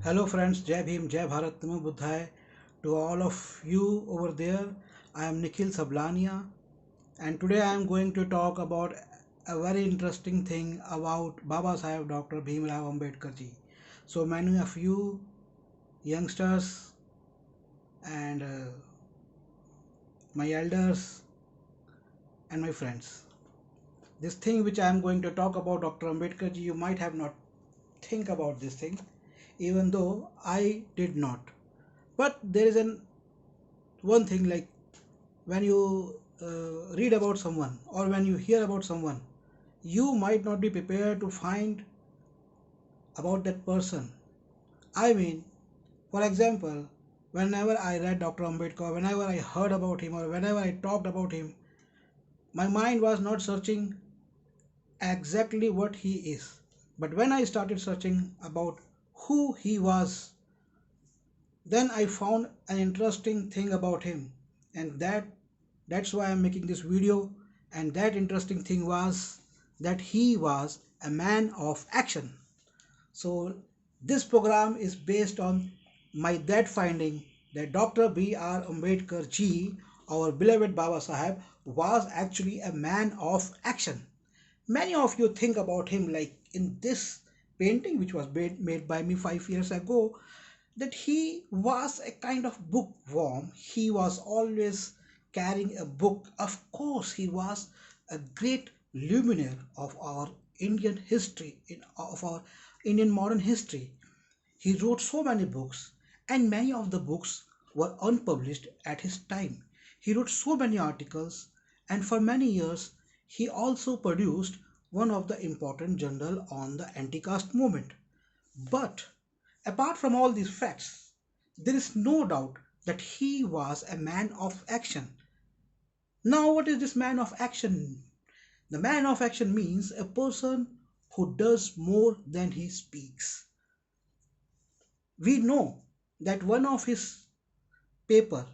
Hello friends, Jai Bhim, Jai Bharat, Namo Buddhaya. To all of you over there, I am Nikhil Sablania, and today I am going to talk about a very interesting thing about Baba Saheb Dr. Bhimrao Ambedkar ji. So many of you youngsters and my elders and my friends, this thing which I am going to talk about Dr. Ambedkar ji, you might have not think about this thing, even though I did not. But there is an one thing like when you read about someone or when you hear about someone, you might not be prepared to find about that person. I mean, for example, whenever I read Dr. Ambedkar, whenever I heard about him or whenever I talked about him, my mind was not searching exactly what he is. But when I started searching about who he was, then I found an interesting thing about him, and that's why I'm making this video. And that interesting thing was that he was a man of action. So this program is based on my that finding that Dr. B.R. Ambedkar ji, our beloved Baba Sahib, was actually a man of action. Many of you think about him like in this painting which was made by me 5 years ago, that he was a kind of bookworm. He was always carrying a book. Of course, he was a great luminaire of our Indian history, of our Indian modern history. He wrote so many books, and many of the books were unpublished at his time. He wrote so many articles, and for many years, he also produced one of the important journal on the anti-caste movement. But apart from all these facts, there is no doubt that he was a man of action. Now, what is this man of action? The man of action means a person who does more than he speaks. We know that one of his paper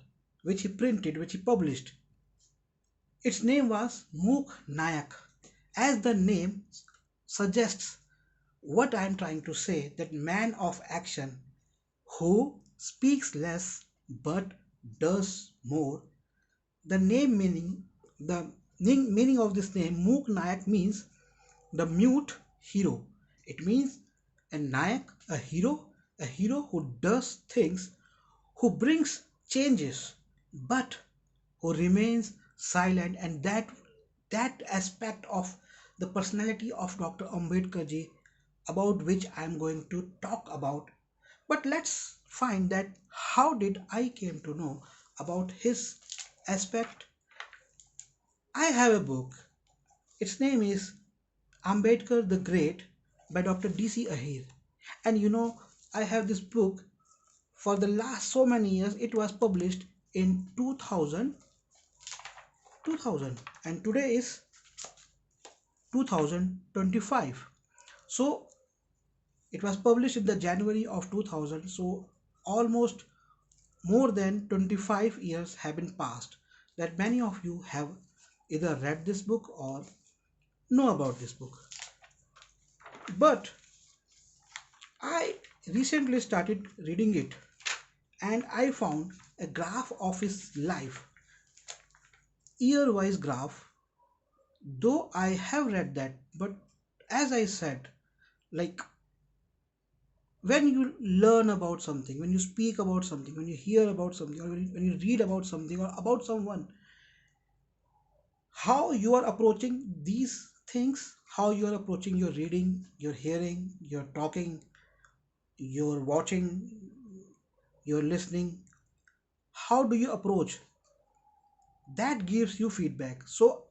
which he printed, which he published, its name was Mook Nayak. As the name suggests, what I am trying to say, that man of action who speaks less but does more. The name meaning, the meaning of this name, Mook Nayak, means the mute hero. It means a Nayak, a hero who does things, who brings changes, but who remains silent. And that aspect of the personality of Dr. Ambedkar ji, about which I am going to talk about. But let's find that how did I came to know about his aspect. I have a book. Its name is Ambedkar the Great by Dr. D.C. Ahir. And I have this book for the last so many years. It was published in 2000, and today is 2025. So it was published in the January of 2000. So almost more than 25 years have been passed that many of you have either read this book or know about this book. But I recently started reading it, and I found a graph of his life, year wise graph. Though I have read that, but as I said, like when you learn about something, when you speak about something, when you hear about something, or when you read about something or about someone, how you are approaching these things, how you are approaching your reading, your hearing, your talking, your watching, your listening, how do you approach, that gives you feedback. So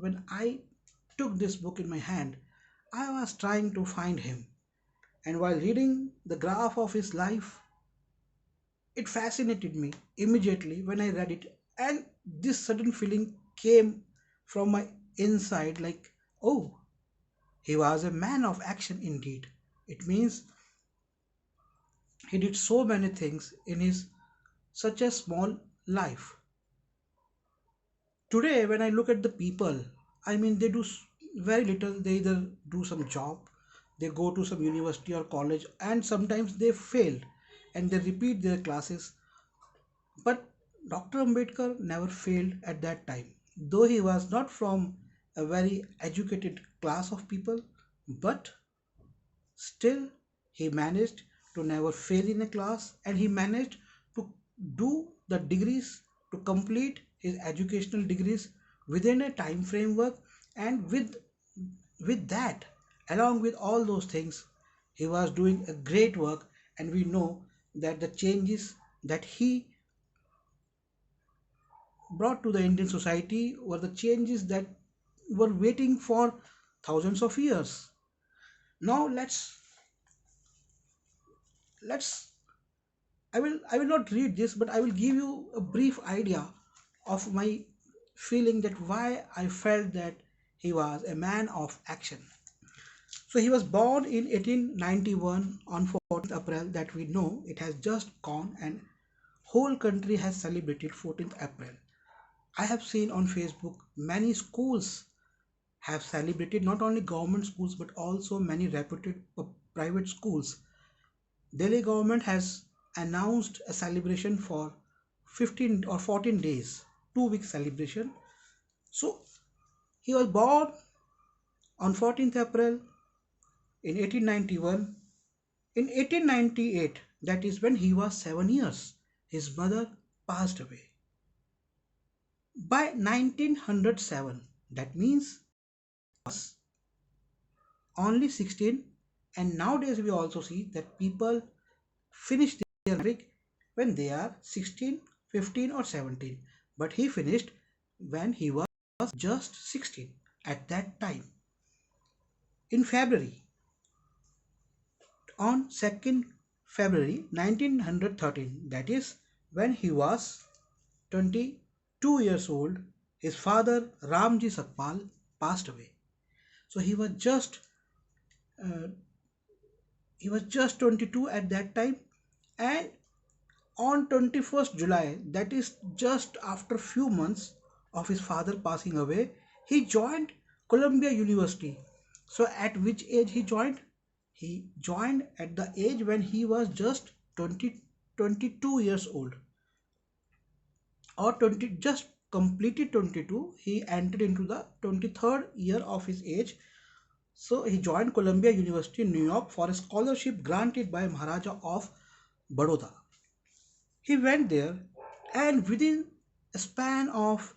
when I took this book in my hand, I was trying to find him, and while reading the graph of his life, it fascinated me immediately when I read it. And this sudden feeling came from my inside, like, oh, he was a man of action indeed. It means he did so many things in his such a small life. Today, when I look at the people, I mean, they do very little. They either do some job, they go to some university or college, and sometimes they failed and they repeat their classes. But Dr. Ambedkar never failed at that time. Though he was not from a very educated class of people, but still he managed to never fail in a class, and he managed to do the degrees, to complete his educational degrees within a time framework. And with that, along with all those things, he was doing a great work. And we know that the changes that he brought to the Indian society were the changes that were waiting for thousands of years. Now let's I will not read this, but I will give you a brief idea of my feeling, that why I felt that he was a man of action. So he was born in 1891 on 14th April, that we know it has just gone, and whole country has celebrated 14th April. I have seen on Facebook many schools have celebrated, not only government schools but also many reputed private schools. Delhi government has announced a celebration for 15 or 14 days, 2 week celebration. So he was born on 14th April in 1891. In 1898, that is when he was 7 years, his mother passed away. By 1907, that means only 16. And nowadays we also see that people finish their metric when they are 16, 15 or 17, but he finished when he was just 16 at that time. In February, on 2nd February 1913, that is when he was 22 years old, his father Ramji Sakpal passed away. So uh, he was just 22 at that time. And on 21st July, that is just after few months of his father passing away, he joined Columbia University. So at which age he joined? He joined at the age when he was just 22 years old, or 20, just completed 22. He entered into the 23rd year of his age. So he joined Columbia University in New York for a scholarship granted by Maharaja of Baroda. He went there, and within a span of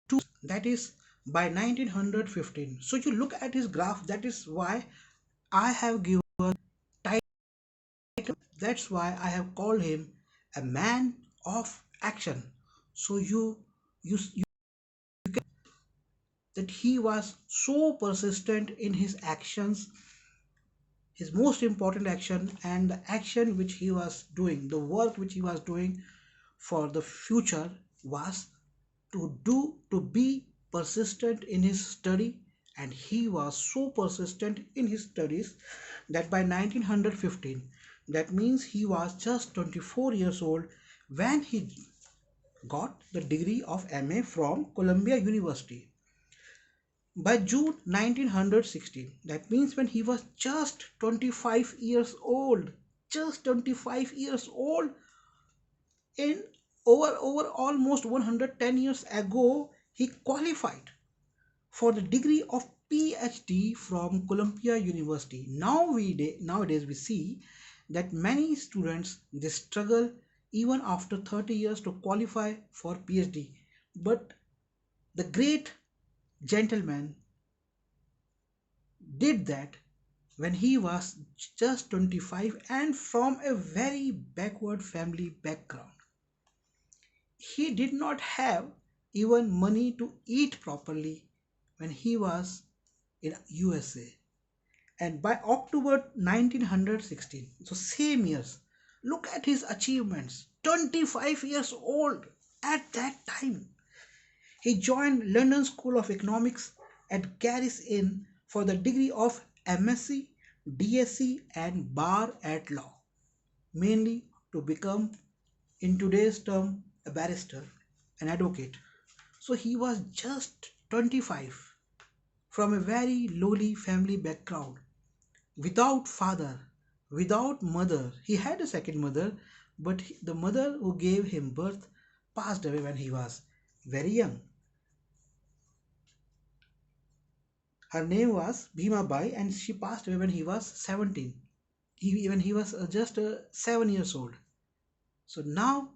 2, that is by 1915. So you look at his graph, that is why I have given title, that's why I have called him a man of action. So you that he was so persistent in his actions, his most important action, and the action which he was doing, the work which he was doing for the future, was to be persistent in his study. And he was so persistent in his studies that by 1915, that means he was just 24 years old when he got the degree of MA from Columbia University. By June 1916, that means when he was just 25 years old, just 25 years old, in over almost 110 years ago, he qualified for the degree of PhD from Columbia University. Nowadays we see that many students, they struggle even after 30 years to qualify for PhD. But the great gentleman did that when he was just 25 and from a very backward family background. He did not have even money to eat properly when he was in USA. And by October 1916, so same years, look at his achievements. 25 years old at that time. He joined London School of Economics at Garris Inn for the degree of MSc, DSc and bar at law, mainly to become, in today's term, a barrister, an advocate. So he was just 25 from a very lowly family background. without father, without mother. He had a second mother, but the mother who gave him birth passed away when he was very young. Her name was Bhima Bai, and she passed away when he was 17. When he was just 7 years old. So now,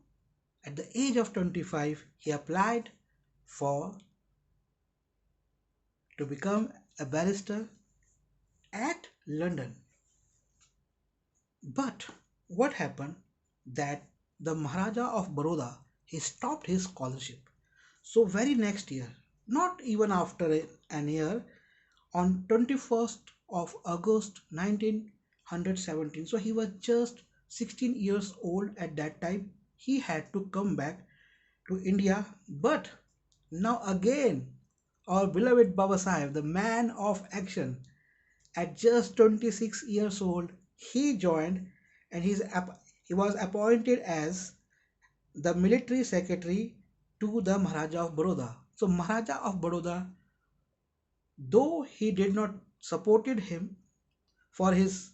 at the age of 25, he applied for to become a barrister at London. But what happened that the Maharaja of Baroda he stopped his scholarship. So very next year, not even after an year, on 21st of August 1917. So he was just 16 years old at that time. He had to come back to India. But now again, our beloved Baba Sahib, the man of action, at just 26 years old, he joined and he was appointed as the military secretary to the Maharaja of Baroda. So Maharaja of Baroda, though he did not supported him for his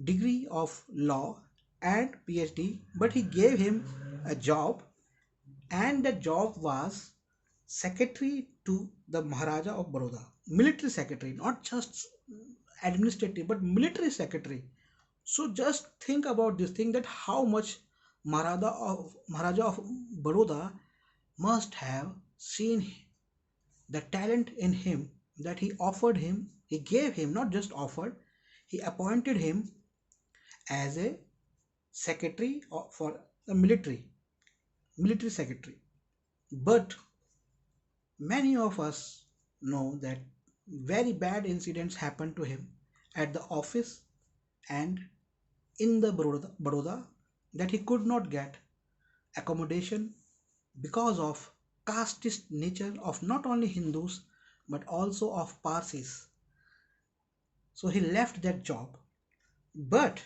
degree of law and PhD, but he gave him a job, and the job was secretary to the Maharaja of Baroda, military secretary, not just administrative but military secretary. So just think about this thing, that how much Maharaja of Baroda must have seen the talent in him, that he offered him, he gave him, not just offered, he appointed him as a secretary for the military secretary. But many of us know that very bad incidents happened to him at the office and in the Baroda, that he could not get accommodation because of casteist nature of not only Hindus but also of Parsis. So he left that job. But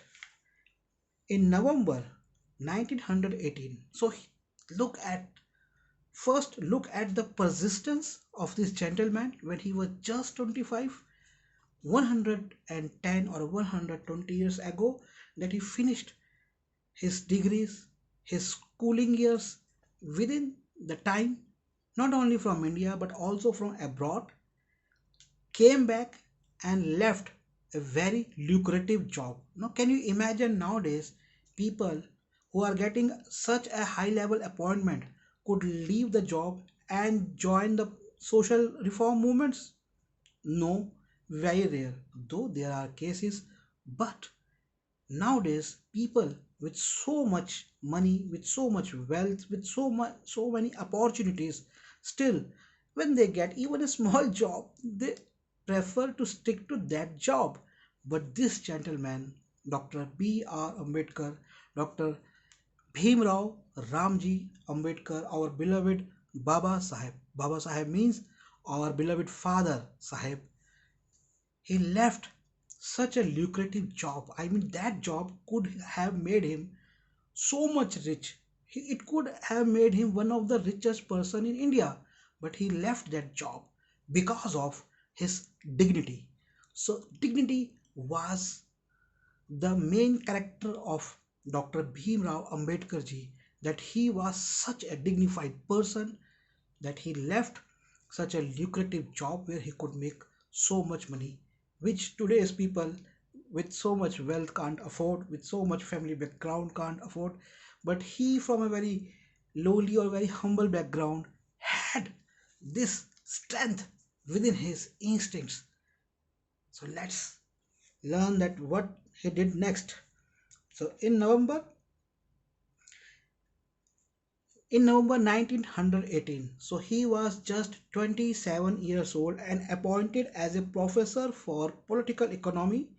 in November 1918, so look at first look at the persistence of this gentleman when he was just 25, 110 or 120 years ago, that he finished his degrees, his schooling years within the time, not only from India but also from abroad, came back and left a very lucrative job. Now, can you imagine nowadays people who are getting such a high level appointment could leave the job and join the social reform movements? No, very rare, though there are cases, but nowadays people with so much money, with so much wealth, with so many opportunities, still when they get even a small job, they prefer to stick to that job. But this gentleman, Dr. B.R. Ambedkar, Dr. Bhimrao Ramji Ambedkar, our beloved Baba Sahib means our beloved father Sahib, he left such a lucrative job. I mean, that job could have made him so much rich. It could have made him one of the richest person in India. But he left that job because of his dignity. So dignity was the main character of Dr. Bhimrao Ambedkar ji, that he was such a dignified person that he left such a lucrative job where he could make so much money, which today's people with so much wealth can't afford, with so much family background can't afford. But he, from a very lowly or very humble background, had this strength within his instincts. So let's learn that what he did next. So in November 1918, so he was just 27 years old and appointed as a professor for political economy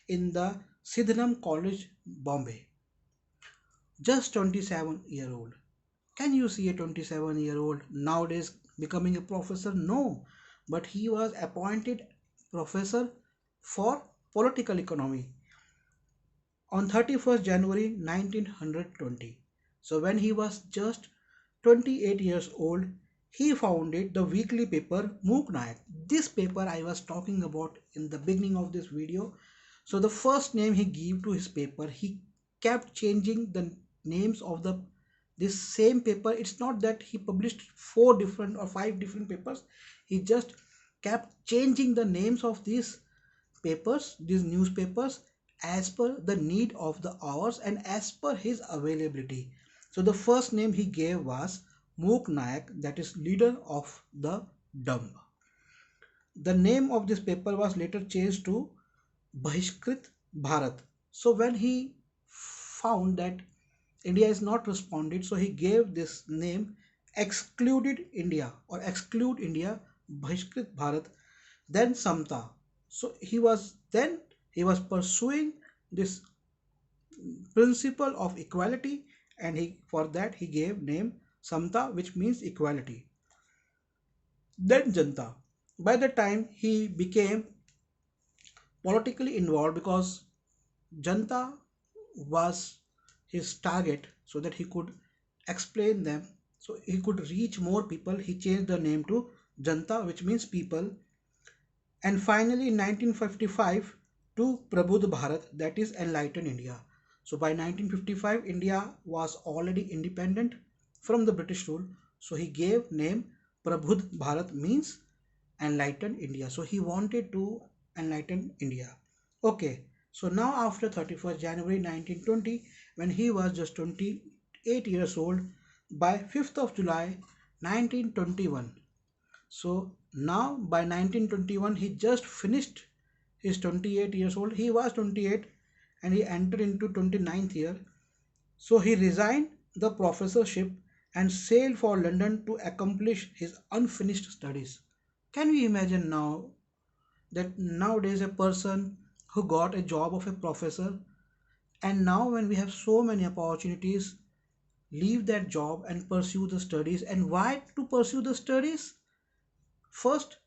in the Sydenham College, Bombay. Just 27-year-old. Can you see a 27-year-old nowadays becoming a professor? No. But he was appointed professor for political economy on 31st January 1920. So when he was just 28 years old, he founded the weekly paper Mook Nayak. This paper I was talking about in the beginning of this video. So the first name he gave to his paper, he kept changing the names of the this same paper. It's not that he published four different or five different papers. He just kept changing the names of these papers, these newspapers, as per the need of the hours and as per his availability. So the first name he gave was Mook Nayak, that is leader of the dumb. The name of this paper was later changed to Bahishkrit Bharat. So when he found that India is not responded, so he gave this name Excluded India or Exclude India, Bahishkrit Bharat, then Samta. So he was pursuing this principle of equality, and he for that he gave name Samta, which means equality. Then Janta. By the time he became politically involved, because Janta was his target, so that he could explain them, so he could reach more people, he changed the name to Janta, which means people. And finally in 1955 to Prabudh Bharat, that is enlightened India. So by 1955 India was already independent from the British rule, so he gave name Prabudh Bharat, means enlighten India. So he wanted to enlighten India. Okay, so now after 31st January 1920, when he was just 28 years old, by 5th of July 1921. So now by 1921, he just finished his 28 years old. He was 28 and he entered into 29th year. So he resigned the professorship and sailed for London to accomplish his unfinished studies. Can you imagine now that nowadays a person who got a job of a professor, and now when we have so many opportunities, leave that job and pursue the studies? And why to pursue the studies? First,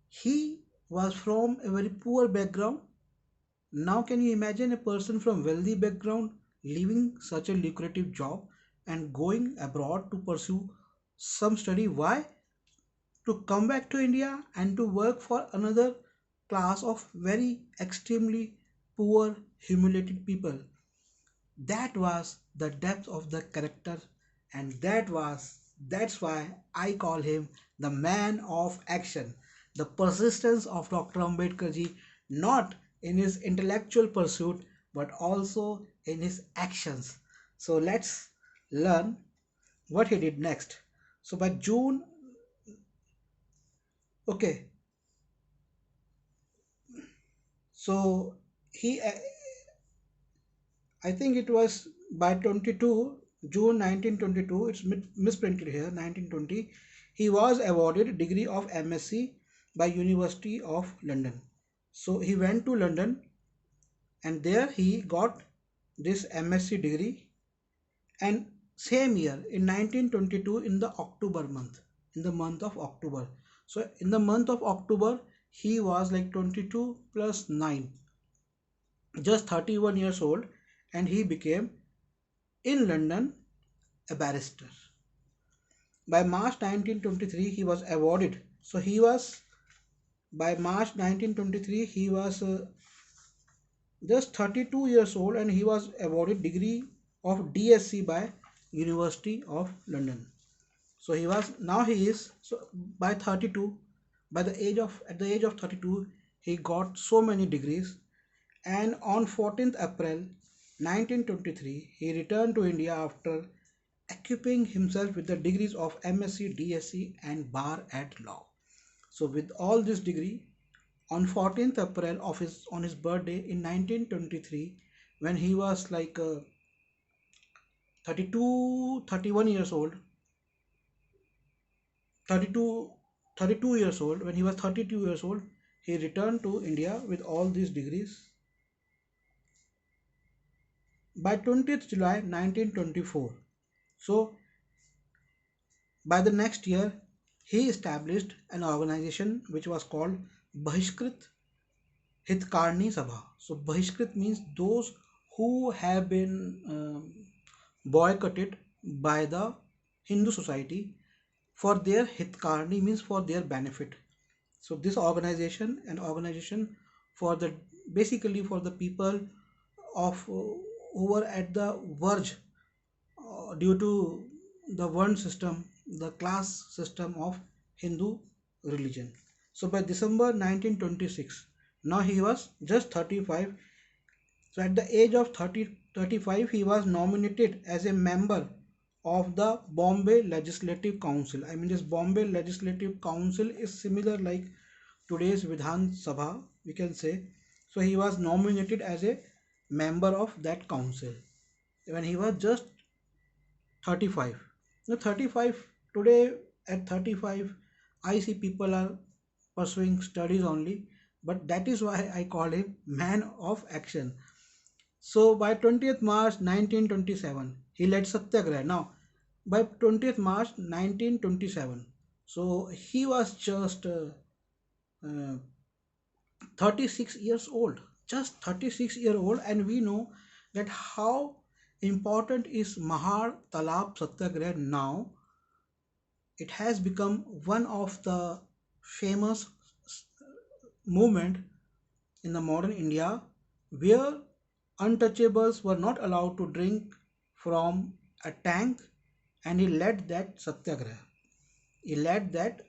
he was from a very poor background. Now can you imagine a person from wealthy background leaving such a lucrative job and going abroad to pursue some study? Why? To come back to India and to work for another class of very extremely poor, humiliated people. That was the depth of the character, and that's why I call him the man of action. The persistence of Dr. Ambedkar ji, not in his intellectual pursuit but also in his actions. So let's learn what he did next. So by June, okay, so he I think it was by 22 June 1922, it's misprinted here, 1920, he was awarded degree of MSc by University of London. So he went to London and there he got this MSc degree. And same year in 1922, in the October month, in the month of October. So in the month of October, he was like 22 plus 9, just 31 years old, and he became in London a barrister. By March 1923, he was awarded. So he was by March 1923 he was just 32 years old, and he was awarded degree of DSc by University of London. So he was now he is so by 32, by the age of at the age of 32 he got so many degrees. And on 14th April 1923 he returned to India after equipping himself with the degrees of MSc, DSc and bar at law. So with all this degree, on 14th April of his on his birthday in 1923, when he was like 32 31 years old, 32 32 years old, when he was 32 years old, he returned to India with all these degrees. By 20th July 1924, so by the next year, he established an organization which was called Bahishkrit Hitkarni Sabha. So Bahishkrit means those who have been boycotted by the Hindu society for their Hitkarni, means for their benefit. So this organization, an organization for the basically for the people of who were at the verge due to the one system, the class system of Hindu religion. So by December 1926, now he was just 35. So at the age of 35, he was nominated as a member of the Bombay Legislative Council. I mean, this Bombay Legislative Council is similar like today's Vidhan Sabha, we can say. So he was nominated as a member of that council when he was just 35. Now 35 today, at 35 I see people are pursuing studies only, but that is why I call him man of action. So by 20th March 1927 he led Satyagraha. Now by 20th March 1927, so he was just uh, 36 years old, just 36-year old, and we know that how important is Mahar Talab Satyagraha now. It has become one of the famous movement in the modern India where untouchables were not allowed to drink from a tank, and he led that satyagraha. He led that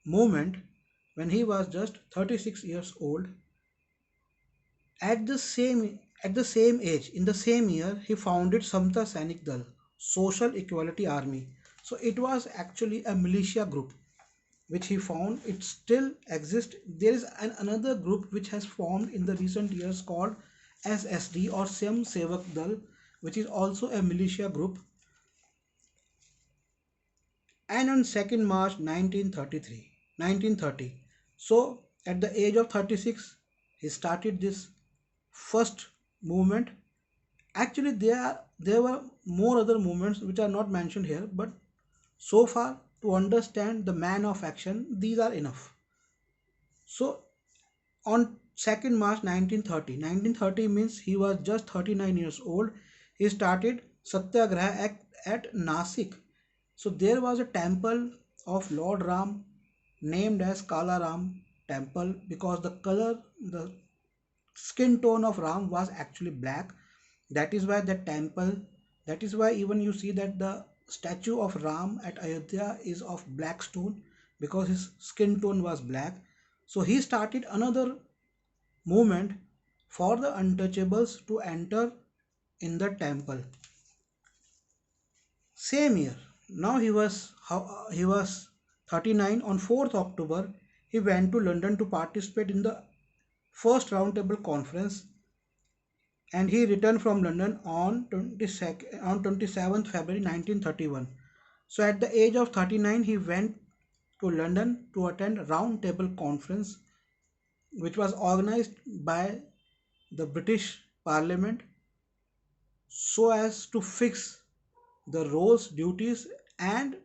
movement when he was just 36 years old. At the same age, in the same year, he founded Samta Sainik Dal, Social Equality Army. So it was actually a militia group which he found. It still exists. There is another group which has formed in the recent years called SSD or Swayam Sevak Dal, which is also a militia group. And on 2nd March 1930, so at the age of 36, he started this first movement. Actually, there were more other movements which are not mentioned here, but so far to understand the man of action, these are enough. So on 2nd March 1930 means he was just 39 years old, he started Satyagraha at Nasik. So there was a temple of Lord Ram named as Kala Ram temple because the skin tone of Ram was actually black. That is why the temple, that is why even you see that the statue of Ram at Ayodhya is of black stone because his skin tone was black. So he started another movement for the untouchables to enter in the temple. Same year, now he was 39. On 4th October, he went to London to participate in the first roundtable conference, and he returned from London on 27th February 1931. So at the age of 39, he went to London to attend a roundtable conference which was organized by the British Parliament so as to fix the roles, duties, and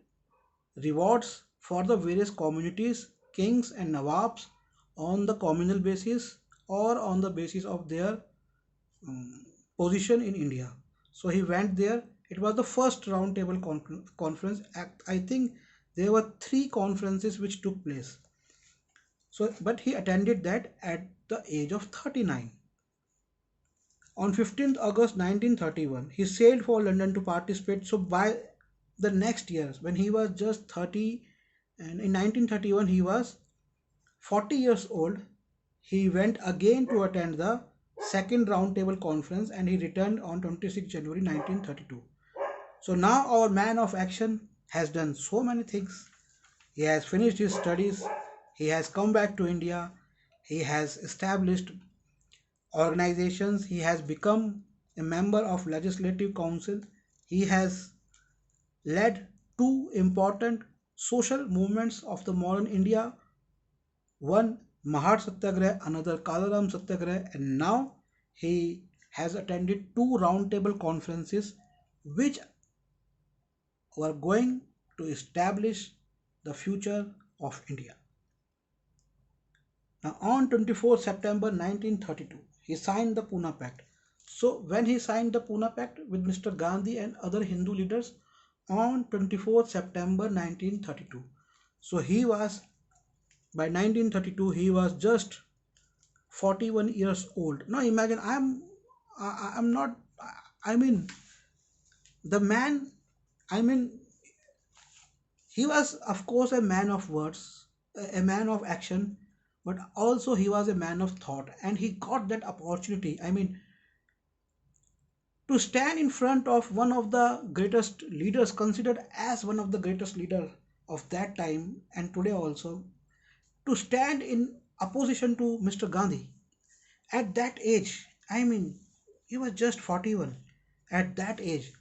rewards for the various communities, kings, and nawabs on the communal basis or on the basis of their um, position in India. So he went there. It was the first roundtable conference. I think there were three conferences which took place. So, but he attended that at the age of 39. On 15th August 1931, he sailed for London to participate. So by the next years, when he was just 30, and in 1931 he was 40 years old, he went again to attend the second roundtable conference, and he returned on 26 January 1932. So now our man of action has done so many things. He has finished his studies, he has come back to India, he has established organizations, he has become a member of Legislative Council, he has led two important social movements of the modern India, one Mahar Satyagraha, another Kalaram Satyagraha, and now he has attended two roundtable conferences which were going to establish the future of India. Now, on 24th September 1932, he signed the Pune Pact. So, when he signed the Pune Pact with Mr. Gandhi and other Hindu leaders on 24th September 1932, so he was by 1932 he was just 41 years old. Now imagine I'm not, I mean, the man, I mean, he was of course a man of words, a man of action, but also he was a man of thought, and he got that opportunity. I mean, to stand in front of one of the greatest leaders, considered as one of the greatest leader of that time and today also, to stand in opposition to Mr. Gandhi at that age. I mean, he was just 41 at that age,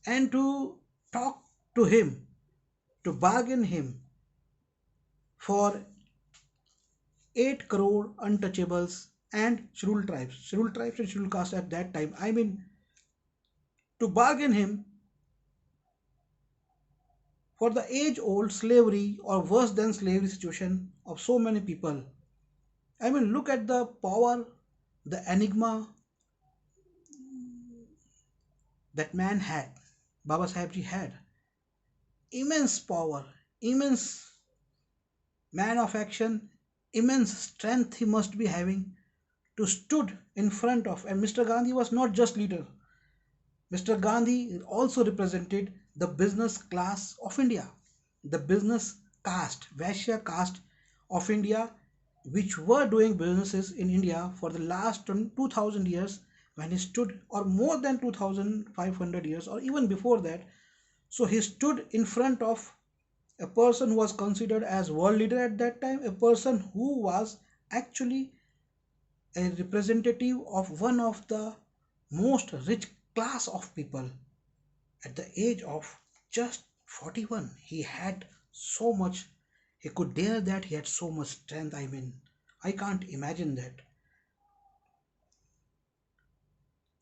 and to talk to him, to bargain him for 8 crore untouchables and scheduled tribes and scheduled castes at that time. I mean, to bargain him for the age old slavery or worse than slavery situation of so many people. I mean, look at the power, the enigma that man had, Baba Sahebji had. Immense power, immense man of action, immense strength he must be having to stood in front of. And Mr. Gandhi was not just leader. Mr. Gandhi also represented the business class of India, the business caste, Vaishya caste of India, which were doing businesses in India for the last 2000 years, when he stood, or more than 2500 years, or even before that. So he stood in front of a person who was considered as world leader at that time, a person who was actually a representative of one of the most rich class of people. At the age of just 41, he had so much, he could dare that, he had so much strength. I mean, I can't imagine that.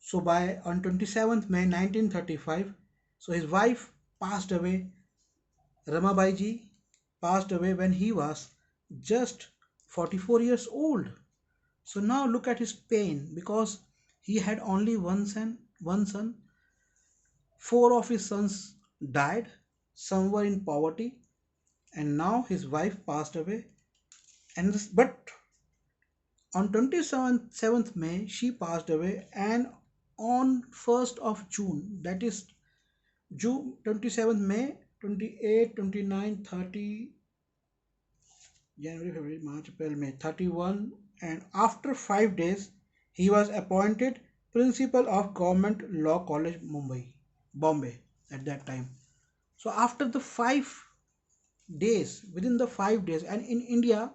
So by on 27th May 1935, so his wife passed away. Ramabai ji passed away when he was just 44 years old. So now look at his pain, because he had only one son. Four of his sons died, some were in poverty, and now his wife passed away. But on 27th May she passed away, and on 1st of June, that is June 27th May, 28, 29, 30, January, February, March, April, May, 31, and after 5 days he was appointed principal of Government Law College, Mumbai, Bombay at that time. So after the 5 days, within the 5 days, and in India,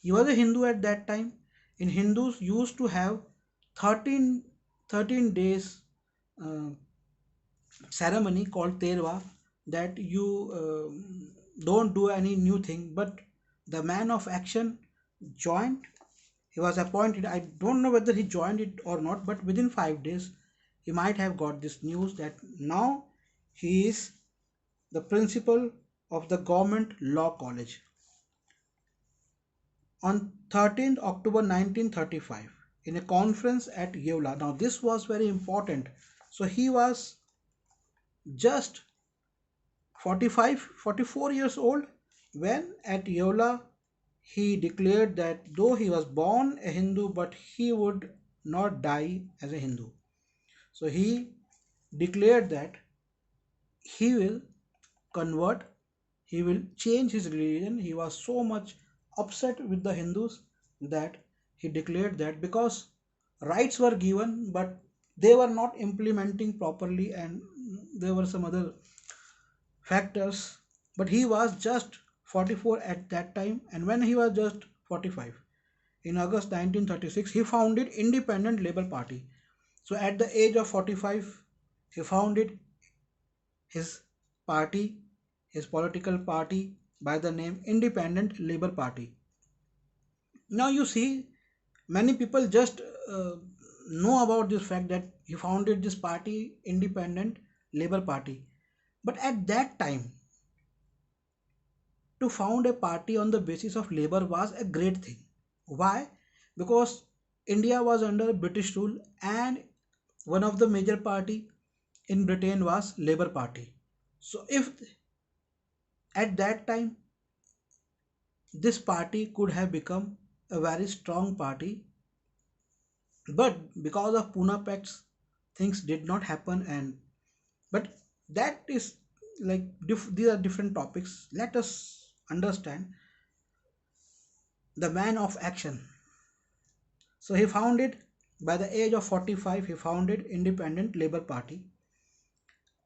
he was a Hindu at that time. In Hindus used to have 13, 13 days uh, ceremony called Terwa, that you don't do any new thing, but the man of action joined. He was appointed. I don't know whether he joined it or not, but within 5 days, he might have got this news that now he is the principal of the Government Law College. On 13th October 1935, in a conference at Yeola. Now this was very important. So he was just 45, 44 years old when at Yeola he declared that though he was born a Hindu, but he would not die as a Hindu. So he declared that he will convert, he will change his religion. He was so much upset with the Hindus that he declared that, because rights were given but they were not implementing properly, and there were some other factors. But he was just 44 at that time, and when he was just 45, in August 1936, he founded Independent Labour Party. So at the age of 45, he founded his party, his political party, by the name Independent Labour Party. Now you see, many people just know about this fact that he founded this party, Independent Labour Party. But at that time, to found a party on the basis of labor was a great thing. Why? Because India was under British rule, and one of the major party in Britain was Labour Party. So if at that time this party could have become a very strong party, But because of Pune Pacts, things did not happen. And but that is like these are different topics. Let us understand the man of action. So he founded, by the age of 45, he founded Independent Labour Party.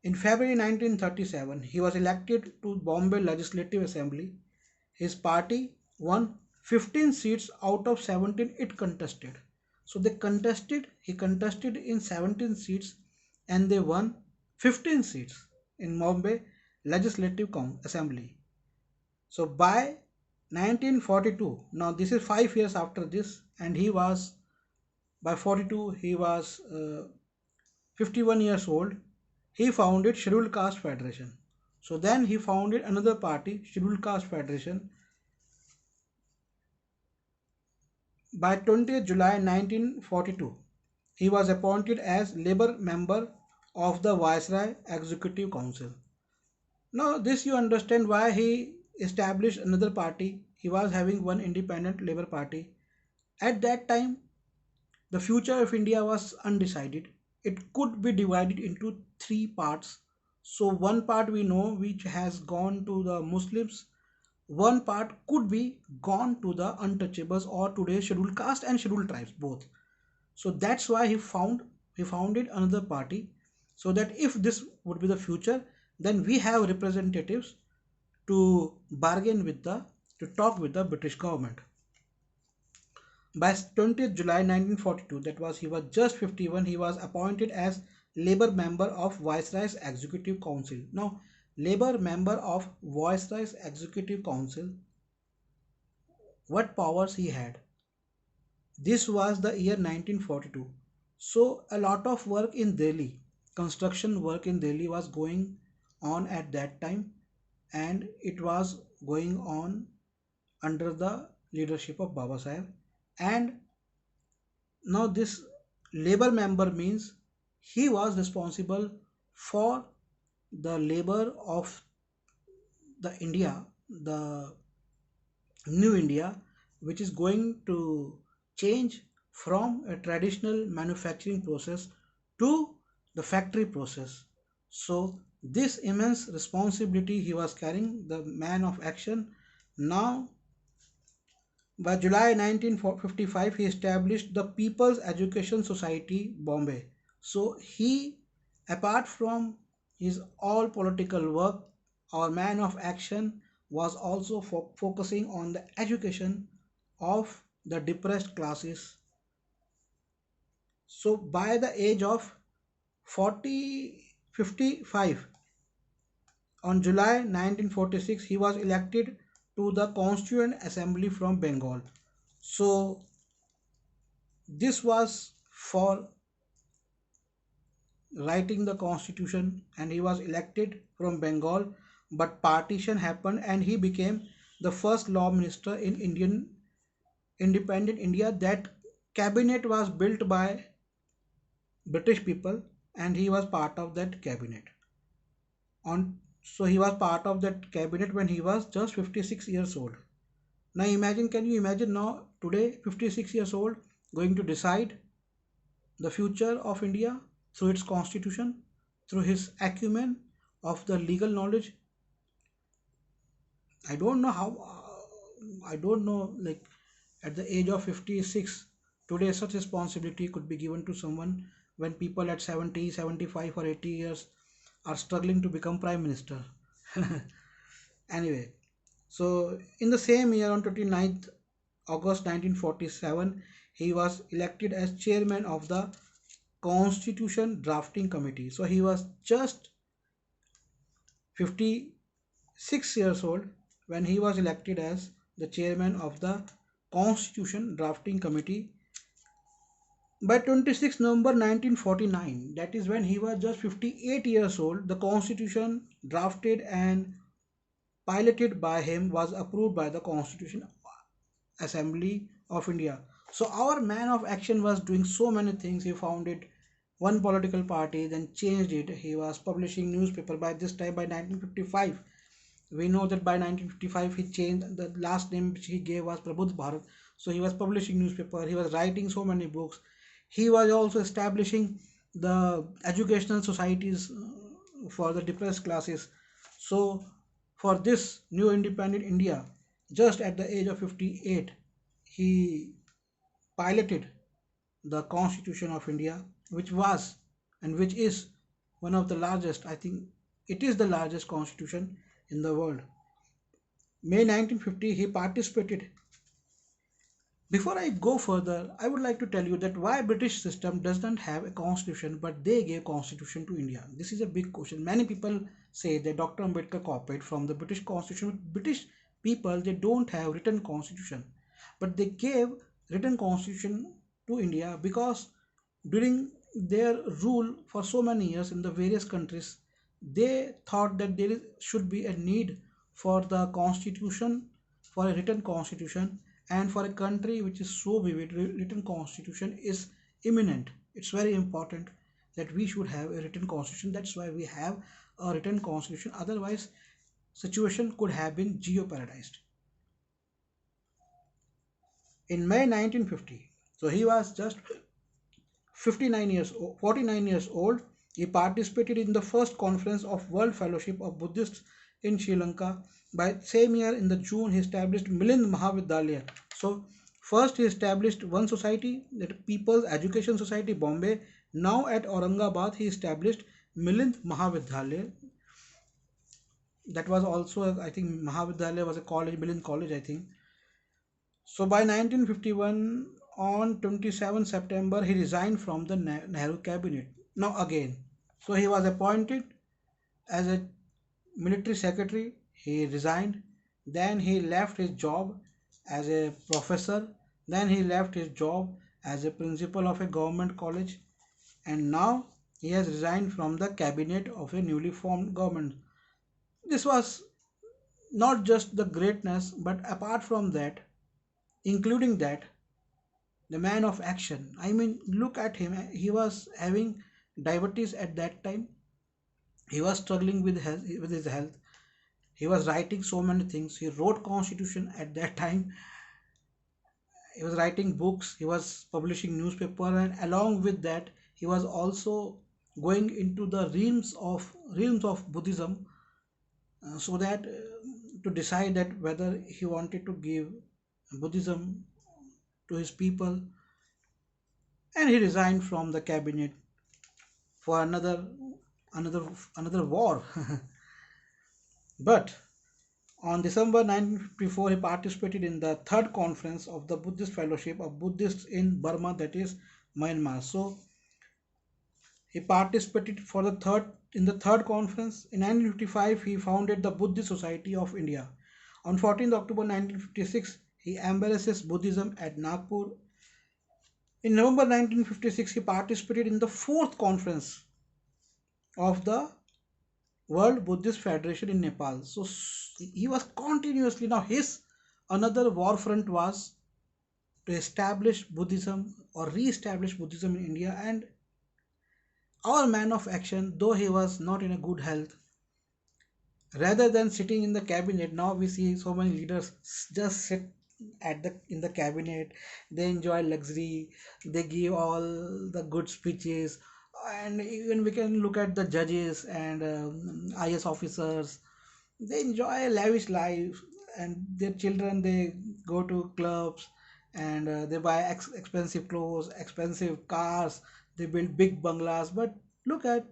In February 1937, he was elected to Bombay Legislative Assembly. His party won 15 seats out of 17 it contested. So he contested in 17 seats and they won 15 seats in Bombay Legislative Assembly. So by 1942, now this is 5 years after this, and he was, by 42, he was 51 years old. He founded Scheduled Caste Federation. So then he founded another party, Scheduled Caste Federation. By 20th July 1942, he was appointed as Labour member of the Viceroy Executive Council. Now, this you understand why he established another party. He was having one independent Labour Party. At that time, the future of India was undecided. It could be divided into three parts. So, one part we know which has gone to the Muslims, one part could be gone to the untouchables or today's scheduled caste and scheduled tribes both. So that's why he founded another party, so that if this would be the future, then we have representatives to bargain with the to talk with the British government. By 20th July 1942, that was he was just 51, he was appointed as Labour member of Viceroy's Executive Council. Now, Labour member of Viceroy's Executive Council, what powers he had? This was the year 1942. So a lot of work in Delhi, construction work in Delhi was going on at that time, and it was going on under the leadership of Baba Sahib. And now this labor member means he was responsible for the labor of the India, the new India, which is going to change from a traditional manufacturing process to the factory process. So, this immense responsibility he was carrying, the man of action. Now, by July 1955, he established the People's Education Society, Bombay. So, he, apart from his all political work, our man of action was also focusing on the education of the depressed classes. So, by the age of 55, on July 1946, he was elected to the Constituent Assembly from Bengal. So, this was for writing the constitution, and he was elected from Bengal. But partition happened and he became the first law minister in Indian independent India. That cabinet was built by British people, and he was part of that cabinet. On So he was part of that cabinet when he was just 56 years old. Now imagine, can you imagine now today 56 years old going to decide the future of India through its constitution, through his acumen of the legal knowledge. I don't know how, I don't know, like at the age of 56, today such responsibility could be given to someone when people at 70, 75, or 80 years are struggling to become prime minister. Anyway, so in the same year, on 29th August 1947, he was elected as chairman of the Constitution Drafting Committee. So he was just 56 years old when he was elected as the chairman of the Constitution Drafting Committee. By 26 November 1949, that is when he was just 58 years old, the constitution drafted and piloted by him was approved by the Constitution Assembly of India. So our man of action was doing so many things. He founded one political party, then changed it. He was publishing newspaper. By this time, by 1955, we know that by 1955 he changed the last name which he gave was Prabudh Bharat. So he was publishing newspaper. He was writing so many books. He was also establishing the educational societies for the depressed classes. So, for this new independent India, just at the age of 58, he piloted the Constitution of India, which was and which is one of the largest, I think it is the largest constitution in the world. May 1950, he participated. Before I go further, I would like to tell you that why British system does not have a constitution but they gave constitution to India. This is a big question. Many people say that Dr. Ambedkar copied from the British constitution. British people, they don't have written constitution, but they gave written constitution to India because during their rule for so many years in the various countries, they thought that should be a need for the constitution, for a written constitution, and for a country which is so vivid, written constitution is eminent. It's very important that we should have a written constitution. That's why we have a written constitution. Otherwise, situation could have been geoparadised. In May 1950, so he was just 49 years old, he participated in the first conference of World Fellowship of Buddhists in Sri Lanka. By same year in the June, he established Milind Mahavidyalaya. So first he established one society, that People's Education Society Bombay. Now at Aurangabad he established Milind Mahavidyalaya. That was also, I think, Mahavidyalaya was a college, Milind College, I think. So by 1951, on 27 September, he resigned from the Nehru cabinet. Now again, so he was appointed as a military secretary. He resigned. Then he left his job as a professor. Then he left his job as a principal of a government college. And now he has resigned from the cabinet of a newly formed government. This was not just the greatness, but apart from that, including that, the man of action. I mean, look at him. He was having diabetes at that time. He was struggling with his health. He was writing so many things. He wrote constitution at that time. He was writing books. He was publishing newspaper, and along with that, he was also going into the realms of Buddhism, so that to decide that whether he wanted to give Buddhism to his people, and he resigned from the cabinet for another war. But on December 1954, he participated in the third conference of the Buddhist Fellowship of Buddhists in Burma, that is Myanmar. So he participated for the third conference. In 1955, he founded the Buddhist Society of India. On 14th October 1956, he embraces Buddhism at Nagpur. In November 1956, he participated in the fourth conference of the World Buddhist Federation in Nepal. So he was continuously, now his another war front was to establish Buddhism or re-establish Buddhism in India. And our man of action, though he was not in a good health, rather than sitting in the cabinet, now we see so many leaders just sit at the in the cabinet. They enjoy luxury, they give all the good speeches, and even we can look at the judges and IS officers. They enjoy a lavish life, and their children, they go to clubs, and they buy expensive clothes, expensive cars, they build big bungalows. But look at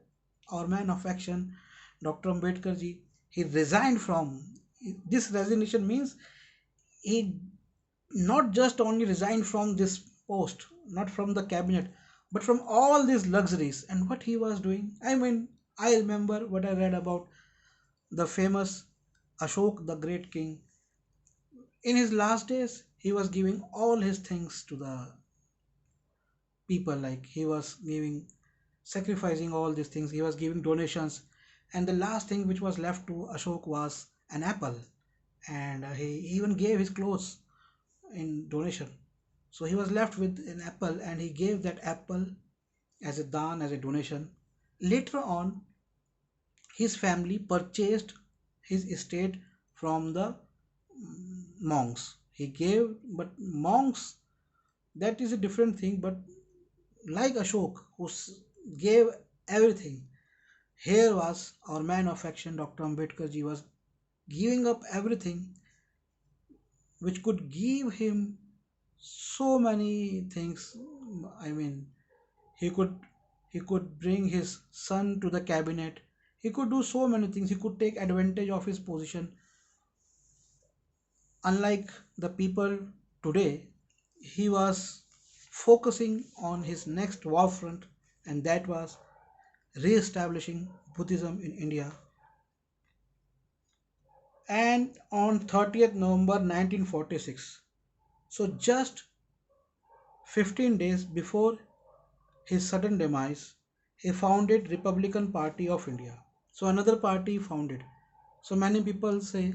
our man of action, Dr. Ambedkar ji. He resigned from, this resignation means he not just only resigned from this post, not from the cabinet, but from all these luxuries. And what he was doing, I mean, I remember what I read about the famous Ashok, the great king. In his last days, he was giving all his things to the people. Like he was giving, sacrificing all these things. He was giving donations, and the last thing which was left to Ashok was an apple. And he even gave his clothes in donation. So he was left with an apple, and he gave that apple as a dan, as a donation. Later on, his family purchased his estate from the monks. He gave, but monks, that is a different thing. But like Ashok, who gave everything. Here was our man of action, Dr. Ambedkar ji was giving up everything which could give him so many things. I mean, he could he could bring his son to the cabinet. He could do so many things. He could take advantage of his position. Unlike the people today, he was focusing on his next war front, and that was re-establishing Buddhism in India. And on 30th November 1946, so just 15 days before his sudden demise, he founded Republican Party of India. So another party founded. So many people say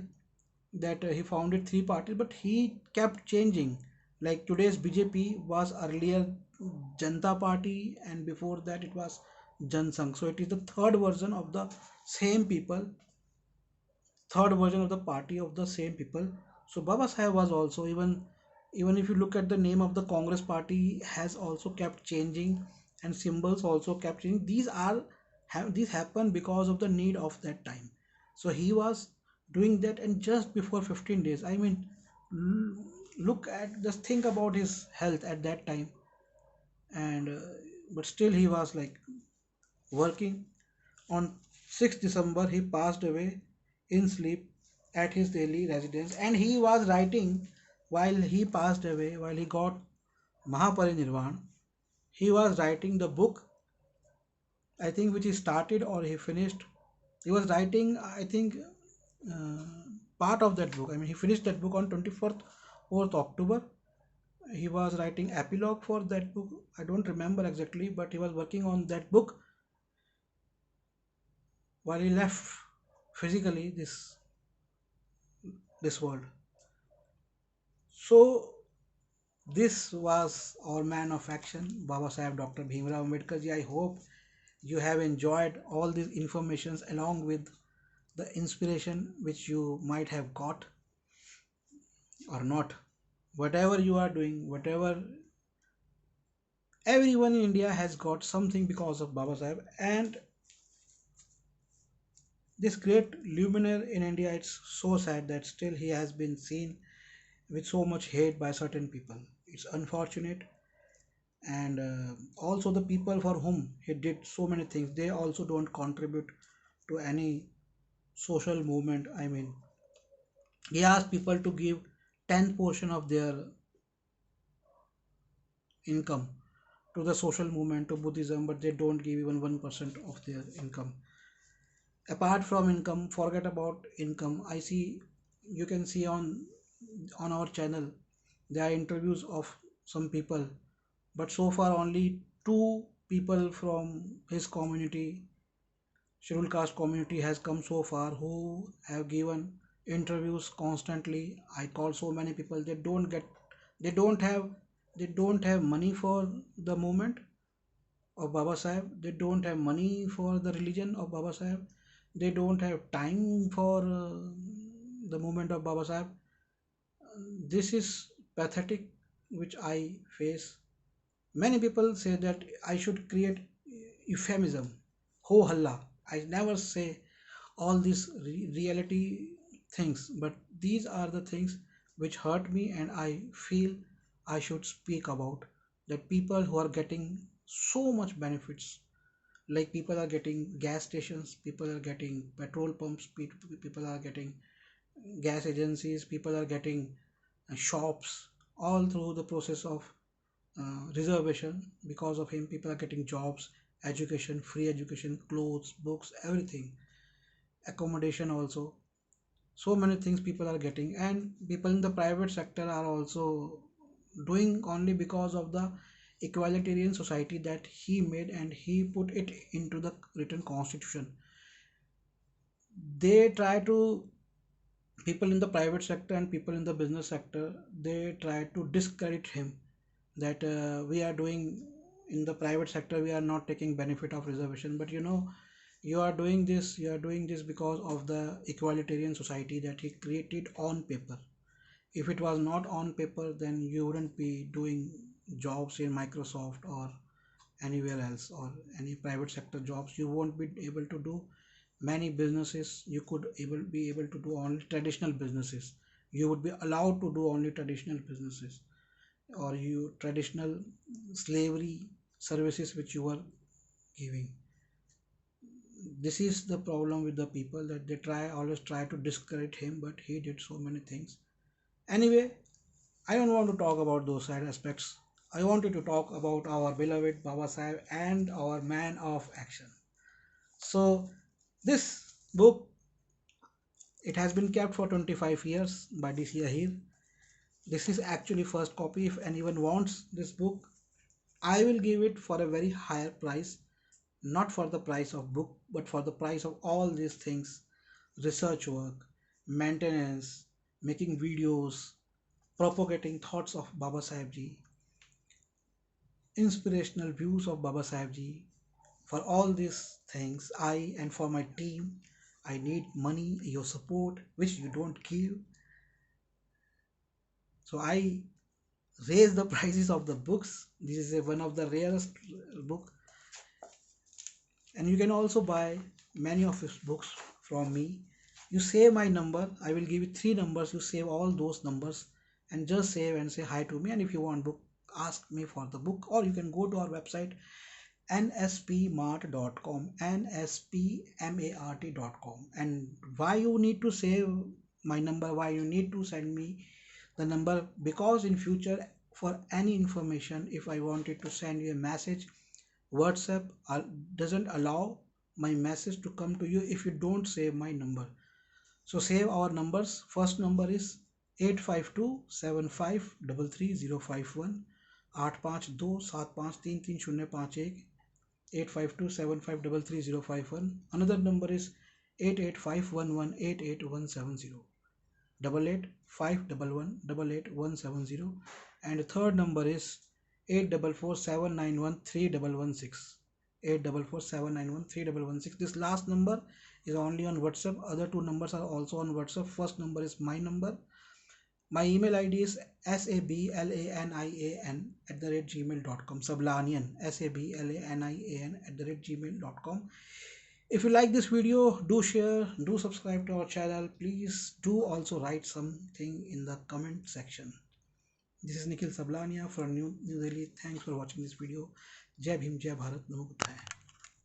that he founded three parties, but he kept changing. Like today's BJP was earlier Janata Party, and before that it was Jansangh. So it is the same people, third version of the party of the same people. So Baba Sahib was also, even if you look at the name of the Congress party, has also kept changing, and symbols also kept changing. These happened because of the need of that time. So he was doing that, and just before 15 days, I mean, look at, just think about his health at that time. And but still he was like working. On 6th December, he passed away in sleep at his Delhi residence, and he was writing while he passed away, while he got Mahaparinirvan. He was writing the book, I think, which he started or he finished. He was writing, I think, uh, part of that book. I mean, he finished that book on 24th October. He was writing epilogue for that book. I don't remember exactly, but he was working on that book while he left physically this world. So this was our man of action, Baba Sahib Dr. Bhimrao Ambedkar ji. I hope you have enjoyed all these informations along with the inspiration which you might have got or not. Whatever you are doing, whatever, everyone in India has got something because of Baba Sahib, and this great luminary in India, it's so sad that still he has been seen with so much hate by certain people. It's unfortunate. And also the people for whom he did so many things, they also don't contribute to any social movement. I mean, he asked people to give 10th portion of their income to the social movement, to Buddhism, but they don't give even 1% of their income. Apart from income, forget about income. I see, you can see on our channel, there are interviews of some people, but so far only two people from his community, scheduled caste community, has come so far, who have given interviews constantly. I call so many people, they don't have they don't have money for the movement of Baba Sahib. They don't have money for the religion of Baba Sahib. They don't have time for the movement of Baba Sahib. This is pathetic, which I face. Many people say that I should create euphemism, ho halla. I never say all these reality things, but these are the things which hurt me, and I feel I should speak about, that people who are getting so much benefits, like people are getting gas stations, people are getting petrol pumps, people are getting gas agencies, people are getting shops, all through the process of reservation. Because of him, people are getting jobs, education, free education, clothes, books, everything, accommodation also. So many things people are getting, and people in the private sector are also doing only because of the egalitarian society that he made, and he put it into the written constitution. They try to, people in the private sector and people in the business sector, they try to discredit him, that we are doing, in the private sector we are not taking benefit of reservation, but you are doing this because of the egalitarian society that he created on paper. If it was not on paper, then you wouldn't be doing jobs in Microsoft or anywhere else, or any private sector jobs. You won't be able to do many businesses. You could be able to do only traditional businesses. You would be allowed to do only traditional businesses, or you traditional slavery services which you were giving. This is the problem with the people, that they always try to discredit him, but he did so many things. Anyway, I don't want to talk about those side aspects. I wanted to talk about our beloved Baba Sahib and our man of action. So this book, it has been kept for 25 years by DC Ahir. This is actually first copy. If anyone wants this book, I will give it for a very higher price, not for the price of book, but for the price of all these things: research work, maintenance, making videos, propagating thoughts of Baba Sahib Ji, inspirational views of Baba Sahib Ji. For all these things, I and for my team, I need money, your support, which you don't give. So I raise the prices of the books. This is one of the rarest book, and you can also buy many of his books from me. You save my number. I will give you three numbers. You save all those numbers and just save and say hi to me. And if you want book, ask me for the book, or you can go to our website nspmart.com, nspmart.com. And why you need to save my number, why you need to send me the number? Because in future, for any information, if I wanted to send you a message, WhatsApp doesn't allow my message to come to you if you don't save my number. So save our numbers. First number is 8527533051, 8527533051, 8527533051. Another number is 8851188170, 8851188170. And the third number is 8447913116, 8447913116. This last number is only on WhatsApp. Other two numbers are also on WhatsApp. First number is my number. My email ID is sablanian@gmail.com. Sablanian, sablanian@gmail.com. If you like this video, do share, do subscribe to our channel. Please do also write something in the comment section. This is Nikhil Sablania from New Delhi. Thanks for watching this video. Jai Bhim, Jai Bharat, Namo Buddhaya.